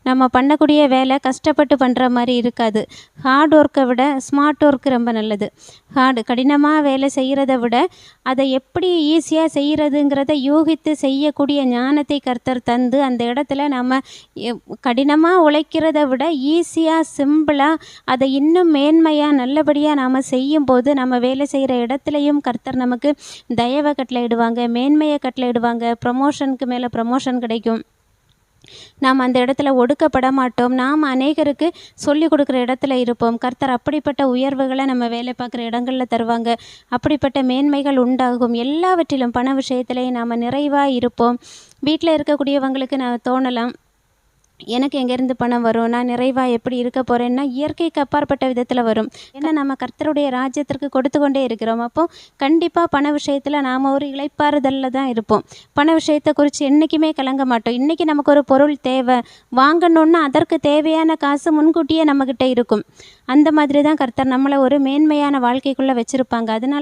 நம்ம பண்ணக்கூடிய வேலை கஷ்டப்பட்டு பண்ணுற மாதிரி இருக்காது. ஹார்ட் ஒர்க்கை விட ஸ்மார்ட் ஒர்க் ரொம்ப நல்லது. கடினமாக வேலை செய்கிறத விட அதை எப்படி ஈஸியாக செய்கிறதுங்கிறத யூகித்து செய்யக்கூடிய ஞானத்தை கர்த்தர் தந்து அந்த இடத்துல நம்ம கடினமாக உழைக்கிறத விட ஈஸியாக சிம்பிளாக அதை இன்னும் மேன்மையாக நல்லபடியாக நாம் செய்யும்போது நம்ம வேலை செய்கிற இடத்துலையும் கர்த்தர் நமக்கு தயவை கட்டளையிடுவாங்க, மேன்மையை கட்டளையிடுவாங்க, ப்ரமோஷனுக்கு மேலே ப்ரமோஷன் கிடைக்கும். நாம் அந்த இடத்துல ஒடுக்கப்பட மாட்டோம். நாம் அநேகருக்கு சொல்லிக் கொடுக்குற இடத்துல இருப்போம். கர்த்தர் அப்படிப்பட்ட உயர்வுகளை நம்ம வேலை பார்க்குற இடங்களில் தருவாங்க. அப்படிப்பட்ட மேன்மைகள் உண்டாகும். எல்லாவற்றிலும் பண விஷயத்திலையும் நாம் நிறைவாக இருப்போம். வீட்டில் இருக்கக்கூடியவங்களுக்கு நான் தோணலாம், எனக்கு எங்கேருந்து பணம் வரும், நான் நிறைவாக எப்படி இருக்க போகிறேன்னா இயற்கைக்கு அப்பாற்பட்ட விதத்தில் வரும். ஏன்னா நம்ம கர்த்தருடைய ராஜ்யத்திற்கு கொடுத்து கொண்டே இருக்கிறோம். அப்போது கண்டிப்பாக பண விஷயத்தில் நாம் ஒரு இளைப்பாறுதலில் தான் இருப்போம். பண விஷயத்தை குறித்து என்றைக்குமே கலங்க மாட்டோம். இன்றைக்கி நமக்கு ஒரு பொருள் தேவை, வாங்கணுன்னா அதற்கு தேவையான காசு முன்கூட்டியே நம்மக்கிட்ட இருக்கும். அந்த மாதிரி தான் கர்த்தர் நம்மளை ஒரு மேன்மையான வாழ்க்கைக்குள்ளே வச்சுருப்பாங்க. அதனால்